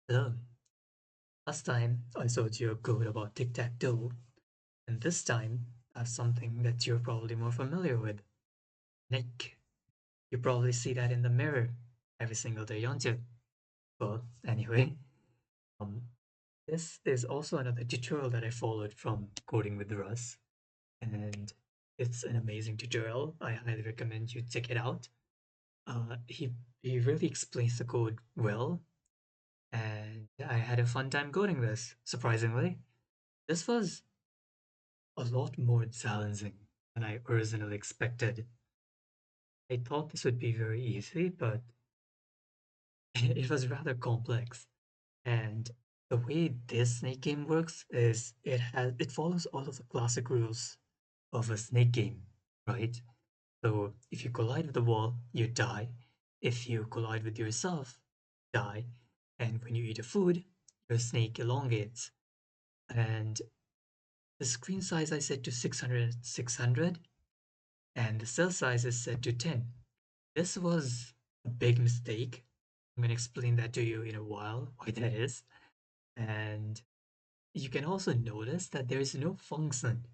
Hello. Last time I showed you a code about tic-tac-toe, and this time I have something that you're probably more familiar with. Nick. You probably see that in the mirror every single day, don't you? Well, anyway, um, this is also another tutorial that I followed from Coding with Russ, and it's an amazing tutorial. I highly recommend you check it out. He really explains the code well, and I had a fun time coding this, surprisingly. This was a lot more challenging than I originally expected. I thought this would be very easy, but it was rather complex. And the way this snake game works is it follows all of the classic rules of a snake game, right? So if you collide with the wall, you die. If you collide with yourself, die. And when you eat a food, your snake elongates. And the screen size I set to 600, and the cell size is set to 10. This was a big mistake. I'm going to explain that to you in a while, why that is. And you can also notice that there is no function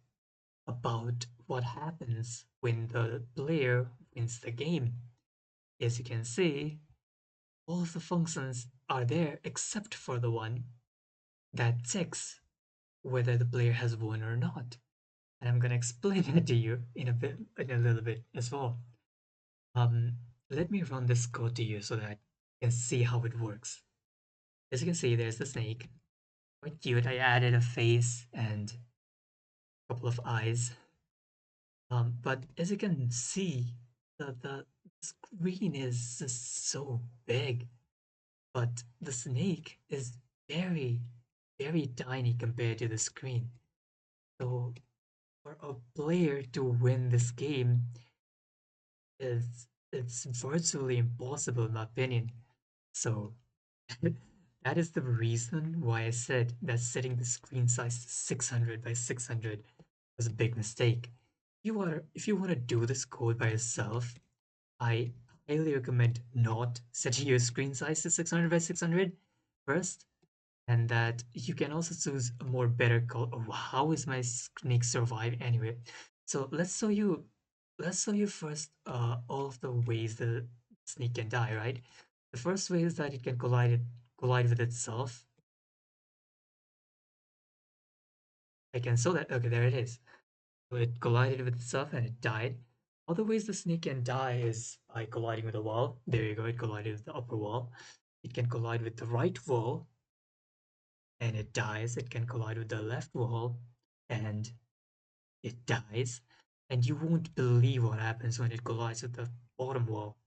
about what happens when the player wins the game. As you can see, all of the functions are there except for the one that checks whether the player has won or not. And I'm going to explain that to you in a little bit as well. Um, Let me run this code to you so that you can see how it works. As you can see, there's the snake. Quite cute. I added a face and a couple of eyes. But as you can see, the screen is just so big, but the snake is very, very tiny compared to the screen. So for a player to win this game is it's virtually impossible in my opinion. So that is the reason why I said that setting the screen size to 600 by 600 was a big mistake. If you want to do this code by yourself, I highly recommend not setting your screen size to 600 by 600 first, and that you can also choose a more better code. Oh, how is my snake survive anyway? So let's show you first all of the ways the snake can die, right? The first way is that it can collide with itself. I can show that. Okay, there it is. So it collided with itself and it died. Other ways the snake can die is by colliding with a wall. There you go, it collided with the upper wall. It can collide with the right wall and it dies. It can collide with the left wall and it dies. And you won't believe what happens when it collides with the bottom wall.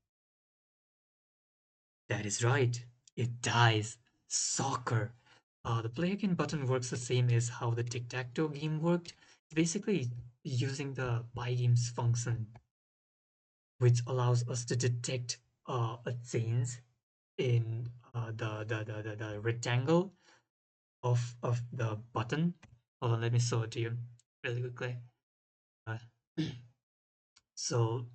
That is right. It dies. Soccer. The play again button works the same as how the tic-tac-toe game worked. It's basically using the pygame's function, which allows us to detect a change in the rectangle of the button. Hold on, let me show it to you really quickly. Uh, so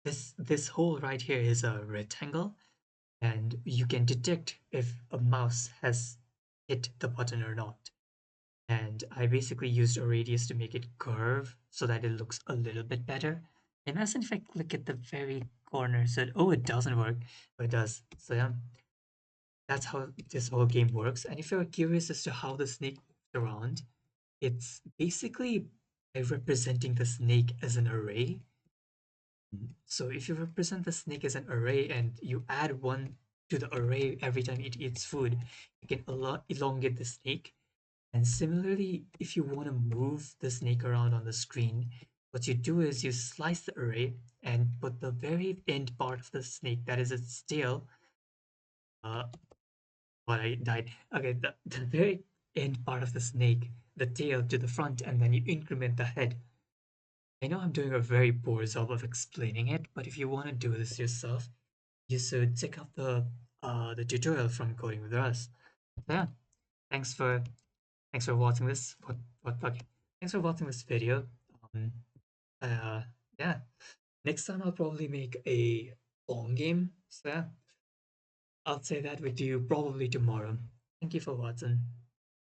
this hole right here is a rectangle, and you can detect if a mouse has hit the button or not. And I basically used a radius to make it curve so that it looks a little bit better. Imagine if I click at the very corner, so oh, it doesn't work, but it does. So yeah, that's how this whole game works. And if you're curious as to how the snake moves around, it's basically by representing the snake as an array. So if you represent the snake as an array and you add one to the array every time it eats food, you can elongate the snake. And similarly, if you want to move the snake around on the screen, what you do is you slice the array and put the very end part of the snake, that is its tail. Uh, what I died. Okay, the very end part of the snake, the tail to the front, and then you increment the head. I know I'm doing a very poor job of explaining it, but if you want to do this yourself, you should check out the tutorial from Coding with Russ. Yeah, thanks for thanks for watching this. What okay. Thanks for watching this video. Um, uh, yeah. Next time I'll probably make a long game. So yeah, I'll say that with you probably tomorrow. Thank you for watching.